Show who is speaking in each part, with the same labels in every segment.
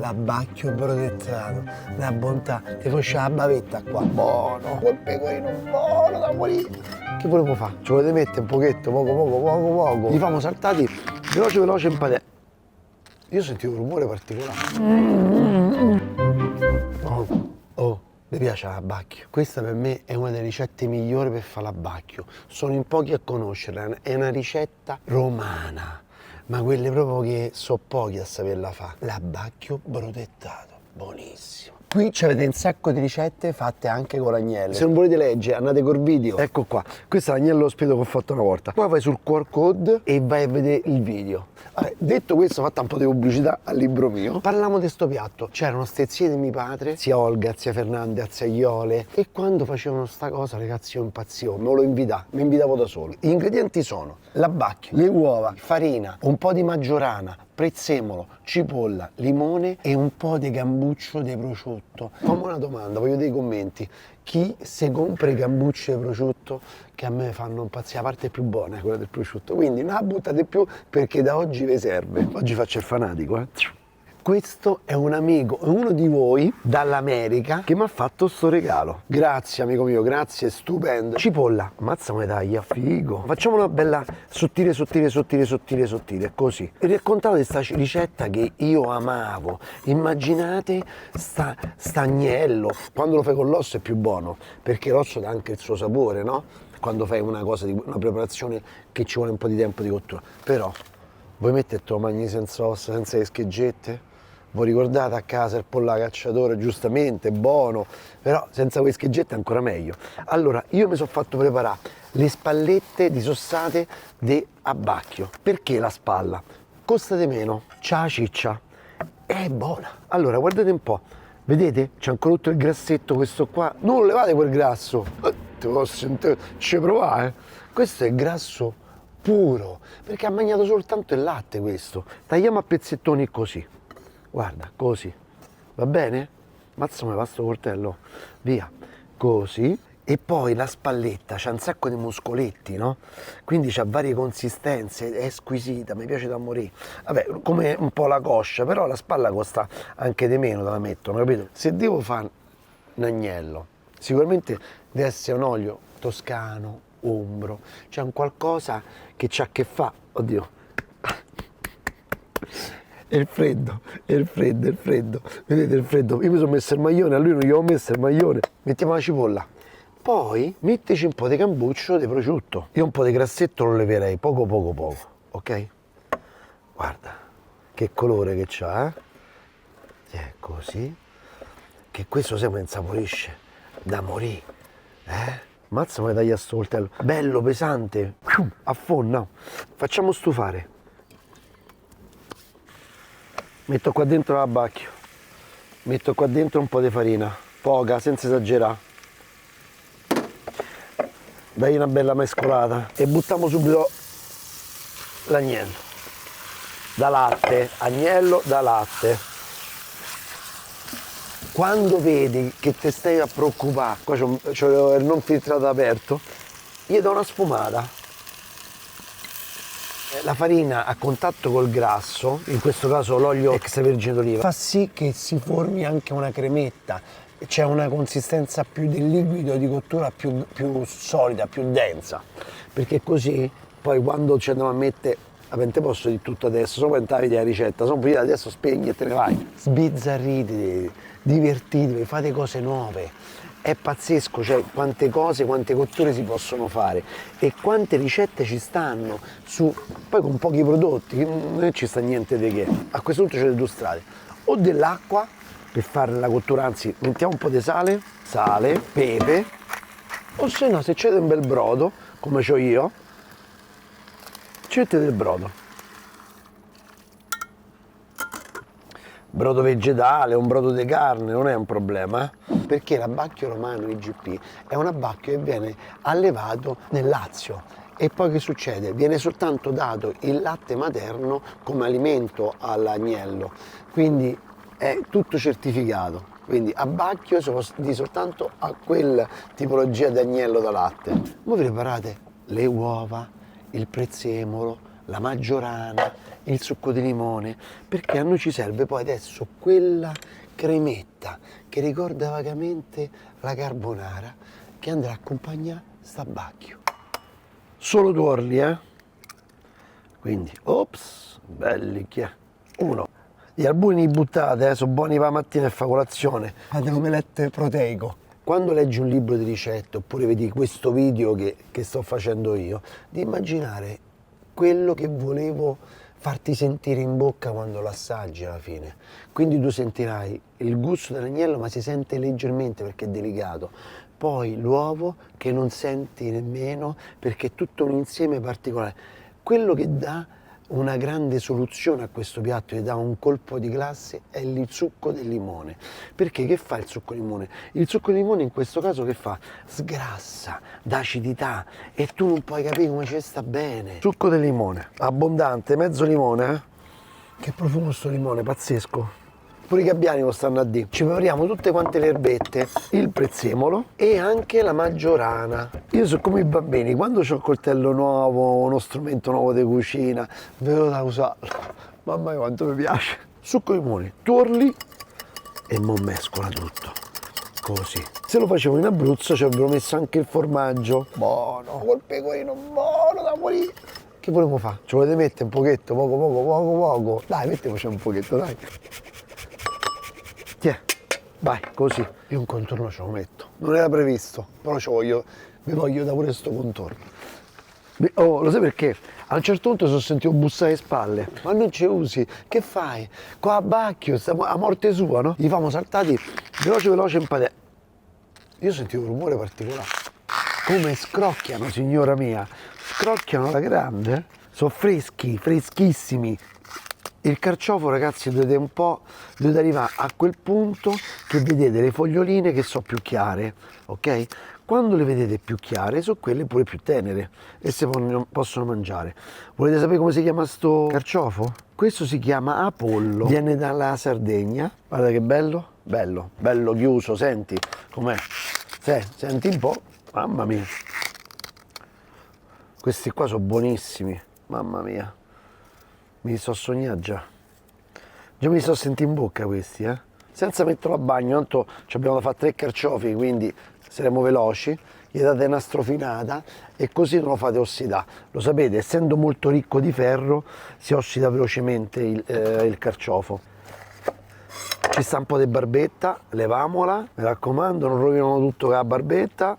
Speaker 1: l'abbacchio protettato, la bontà, ti faccio la bavetta qua, buono, quel pecorino buono da morire. Che volevo fare? Ci volete mettere un pochetto, poco, li famo saltati, veloce in padella. Io sentivo un rumore particolare. Mi piace l'abbacchio. Questa per me è una delle ricette migliori per fare l'abbacchio. Sono in pochi a conoscerla, è una ricetta romana, ma quelle proprio che so pochi a saperla fare. L'abbacchio protettato, buonissimo. Qui avete un sacco di ricette fatte anche con l'agnello. Se non volete leggere, andate col video. Ecco qua, questo è l'agnello spiedo che ho fatto una volta. Poi vai sul QR code e vai a vedere il video. Vabbè, detto questo, fatta un po' di pubblicità al libro mio, parliamo di sto piatto. C'erano ste zie di mio padre, zia Olga, zia Fernanda, zia Iole, e quando facevano sta cosa, ragazzi, io impazzivo, me lo invitavo, mi invitavo da solo. Gli ingredienti sono l'abbacchio, le uova, farina, un po' di maggiorana, prezzemolo, cipolla, limone e un po' di gambuccio di prosciutto. Fammi una domanda, voglio dei commenti. Chi se compra i gambucci di prosciutto, che a me fanno impazzire, la parte più buona è quella del prosciutto, quindi non la buttate più perché da oggi vi serve. Oggi faccio il fanatico, Questo è un amico, è uno di voi dall'America che mi ha fatto sto regalo. Grazie amico mio, grazie, stupendo. Cipolla, ammazza come taglia, figo. Facciamo una bella sottile, così. E raccontate questa ricetta che io amavo. Immaginate st'agnello, quando lo fai con l'osso è più buono, perché l'osso dà anche il suo sapore, no? Quando fai una cosa, una preparazione che ci vuole un po' di tempo di cottura. Però, voi mettete lo mangi senza ossa, senza le scheggette? Voi ricordate a casa il pollo a cacciatore, giustamente, buono, però senza quelle scheggette è ancora meglio. Allora, io mi sono fatto preparare le spallette disossate di abbacchio. Perché la spalla? Costa di meno, c'ha la ciccia, è buona. Allora, guardate un po', vedete? C'è ancora tutto il grassetto questo qua. Non levate quel grasso, te lo sentire, ci provare. Questo è grasso puro, perché ha mangiato soltanto il latte questo. Tagliamo a pezzettoni così. Guarda, così, va bene? Mazza come va sto coltello, via, così. E poi la spalletta c'ha un sacco di muscoletti, no? Quindi c'ha varie consistenze, è squisita, mi piace da morire. Vabbè, come un po' la coscia, però la spalla costa anche di meno, te la mettono, capito? Se devo fare un agnello, sicuramente deve essere un olio toscano, umbro, c'è un qualcosa che c'ha che fa, oddio. È il freddo, vedete il freddo? Io mi sono messo il maglione, a lui non gli ho messo il maglione. Mettiamo la cipolla. Poi mettici un po' di cambuccio di prosciutto. Io un po' di grassetto lo leverei, poco, ok? Guarda, che colore che c'ha, è così. Che questo si insaporisce da morire, Mazza come taglia sto coltello. Bello, pesante, affonda. Facciamo stufare. Metto qua dentro l'abbacchio, metto qua dentro un po' di farina, poca, senza esagerare. Dai una bella mescolata e buttiamo subito l'agnello. Da latte, agnello da latte. Quando vedi che te stai a preoccupare, qua c'ho il non filtrato aperto, gli do una sfumata. La farina a contatto col grasso, in questo caso l'olio extravergine d'oliva, fa sì che si formi anche una cremetta, c'è una consistenza più del liquido di cottura più solida, più densa, perché così poi quando ci andiamo a mettere, vabbè, te posso dire tutto adesso, solo quando vedi la ricetta, sono poi adesso spegni e te ne vai. Sbizzarritevi, divertitevi, fate cose nuove. È pazzesco, cioè quante cose, quante cotture si possono fare e quante ricette ci stanno su, poi con pochi prodotti, non ci sta niente di che. A questo punto c'è due strade, o dell'acqua per fare la cottura, anzi mettiamo un po' di sale, pepe, o se no se c'è un bel brodo, come c'ho io, ci mettete del brodo. Brodo vegetale, un brodo di carne, non è un problema, perché l'abbacchio romano IGP è un abbacchio che viene allevato nel Lazio. E poi che succede? Viene soltanto dato il latte materno come alimento all'agnello, quindi è tutto certificato. Quindi abbacchio si può dire soltanto a quella tipologia di agnello da latte. Voi preparate le uova, il prezzemolo, la maggiorana il succo di limone, perché a noi ci serve poi adesso quella cremetta che ricorda vagamente la carbonara che andrà a accompagnare stabacchio. Solo tuorli, Quindi, ops, belli che è. Uno. Gli albuni buttate, sono buoni per la mattina e fa colazione. Fate l'omelette proteico. Quando leggi un libro di ricette oppure vedi questo video che sto facendo io, di immaginare quello che volevo farti sentire in bocca quando lo assaggi alla fine. Quindi tu sentirai il gusto dell'agnello, ma si sente leggermente perché è delicato. Poi l'uovo che non senti nemmeno perché è tutto un insieme particolare. Quello che dà una grande soluzione a questo piatto e dà un colpo di classe è il succo del limone. Perché che fa il succo di limone? Il succo di limone in questo caso che fa? Sgrassa, dà acidità e tu non puoi capire come ci sta bene. Succo del limone, abbondante, mezzo limone, Che profumo sto limone, pazzesco. Pure i gabbiani lo stanno a dire. Ci prepariamo tutte quante le erbette, il prezzemolo e anche la maggiorana. Io sono come i bambini, quando ho un coltello nuovo, uno strumento nuovo di cucina, vedo da usarlo. Mamma mia quanto mi piace. Succo di limone, tuorli e mo mescola tutto. Così. Se lo facevo in Abruzzo ci avrebbero messo anche il formaggio. Buono, col pecorino buono da morire. Che volevo fare? Ci volete mettere un pochetto, poco. Dai, mettiamoci un pochetto, dai. Tiè, vai, così. Io un contorno ce lo metto. Non era previsto, però vi voglio da pure sto contorno. Oh, lo sai perché? A un certo punto sono sentito bussare le spalle. Ma non ci usi, che fai? Qua a Bacchio, stiamo a morte sua, no? Gli famo saltati veloce in padella. Io sentivo un rumore particolare. Come scrocchiano, signora mia. Scrocchiano alla grande. Sono freschi, freschissimi. Il carciofo, ragazzi, dovete arrivare a quel punto che vedete le foglioline che sono più chiare, ok? Quando le vedete più chiare, sono quelle pure più tenere e si possono mangiare. Volete sapere come si chiama sto carciofo? Questo si chiama apollo, viene dalla Sardegna. Guarda che bello, bello chiuso, senti com'è? Senti un po', mamma mia. Questi qua sono buonissimi, mamma mia. Mi sto a sognare già. Già mi sto a sentire in bocca questi, Senza metterlo a bagno, tanto abbiamo da fare 3 carciofi, quindi saremo veloci. Gli date una strofinata e così non lo fate ossidare. Lo sapete, essendo molto ricco di ferro, si ossida velocemente il carciofo. Ci sta un po' di barbetta, levamola, mi raccomando, non rovinano tutto con la barbetta.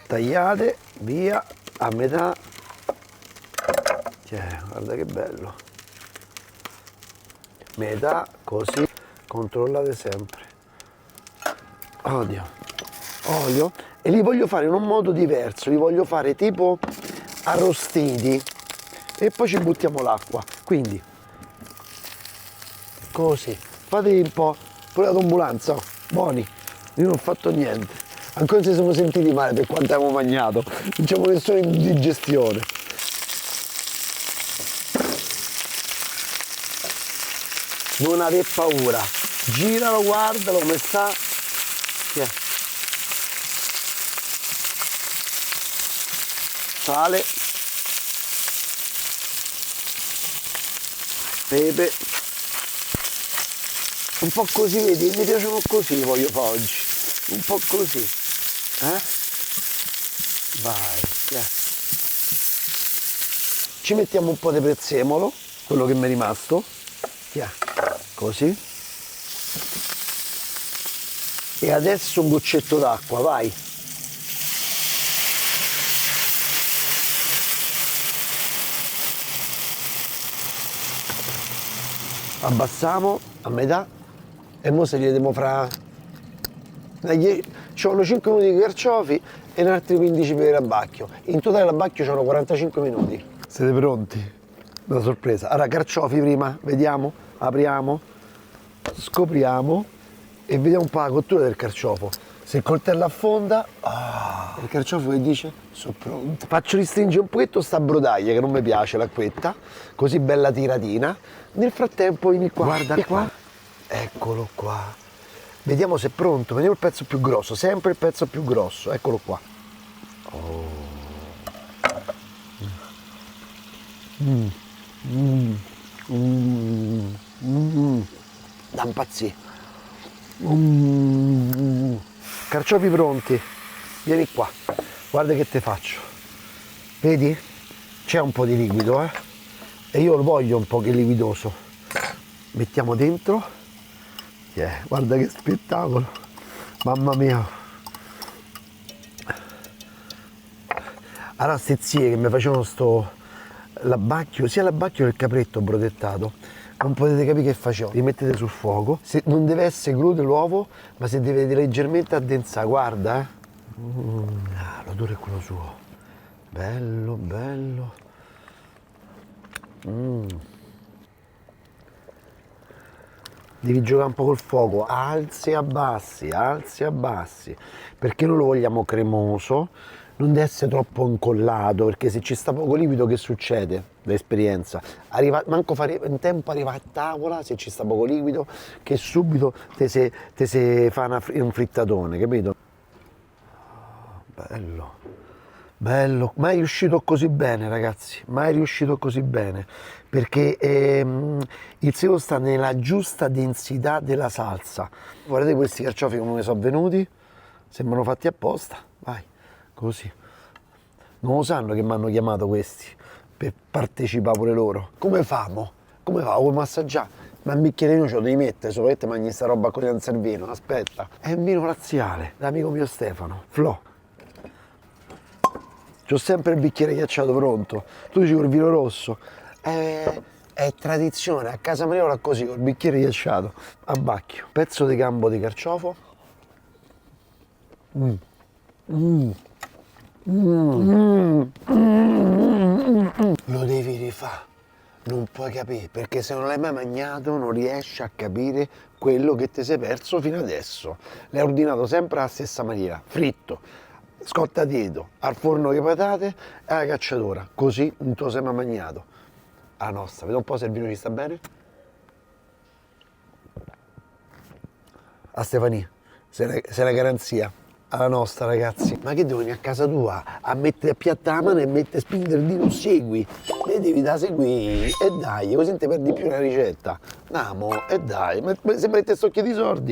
Speaker 1: Tagliate, via, a metà. Guarda che bello. Metà, così, controllate sempre. Olio. E li voglio fare in un modo diverso, li voglio fare tipo arrostiti e poi ci buttiamo l'acqua. Quindi, così, fatevi un po', pure la tombulanza, buoni, io non ho fatto niente. Ancora ci siamo sentiti male per quanto abbiamo mangiato, non c'è nessuna indigestione. Non avete paura, giralo, guardalo come sta. Sale, pepe, un po' così, vedi, mi piacciono così, li voglio fare oggi, un po' così, vai, Ci mettiamo un po' di prezzemolo, quello che mi è rimasto, così, e adesso un goccetto d'acqua, vai. Abbassiamo a metà e ora se li vediamo fra... Ci sono 5 minuti di carciofi e altri 15 per l'abbacchio. In totale l'abbacchio ci sono 45 minuti. Siete pronti? Una sorpresa. Allora, carciofi prima, vediamo, apriamo, scopriamo e vediamo un po' la cottura del carciofo. Se il coltello affonda, il carciofo che dice? Sono pronto. Faccio ristringere un pochetto sta brodaglia che non mi piace l'acquetta, così bella tiratina. Nel frattempo vieni qua. Guarda qua. Eccolo qua. Vediamo se è pronto. Vediamo il pezzo più grosso, sempre il pezzo più grosso. Eccolo qua. Da impazzire. Carciofi pronti, vieni qua, guarda che te faccio. Vedi? C'è un po' di liquido, e io lo voglio un po' che liquidoso. Mettiamo dentro. Guarda che spettacolo, mamma mia. Allora ste zie che mi facevano l'abbacchio, sia l'abbacchio che il capretto brodettato, non potete capire che facevo. Li mettete sul fuoco, non deve essere crudo l'uovo, ma se deve leggermente addensare, guarda, l'odore è quello suo, bello, bello. Devi giocare un po' col fuoco, alzi e abbassi, perché noi lo vogliamo cremoso, non deve essere troppo incollato, perché se ci sta poco liquido che succede? Da esperienza, manco fare in tempo arriva a tavola, se ci sta poco liquido, che subito te se fa un frittatone, capito? Bello. Bello, mai riuscito così bene ragazzi, mai riuscito così bene, perché il segreto sta nella giusta densità della salsa. Guardate questi carciofi come mi sono venuti, sembrano fatti apposta, vai, così. Non lo sanno che mi hanno chiamato questi, per partecipare pure loro. Come famo? Come fa? Vuoi massaggiare? Ma un bicchierino ce lo devi mettere, solo che te mangi sta roba con il vino, aspetta. È un vino laziale, l'amico mio Stefano, Flo. C'ho sempre il bicchiere ghiacciato pronto. Tu dici col vino rosso. È tradizione, a casa mia era così, col bicchiere ghiacciato. A bacchio. Pezzo di gambo di carciofo. Lo devi rifare. Non puoi capire, perché se non l'hai mai mangiato non riesci a capire quello che ti sei perso fino adesso. L'hai ordinato sempre alla stessa maniera, fritto, scottadito, al forno di patate e alla cacciatora, così non te lo sei mai mangiato. La nostra, vedi un po' se il vino ci sta bene. A Stefania, sei la garanzia. Alla nostra ragazzi, ma che devo venire a casa tua a mettere a piatta la mano e mettere a spingere il dito, segui, e devi da seguire, e dai, così non ti perdi più una ricetta. Andiamo, e dai, ma sembra che ti sto chiedendo i soldi.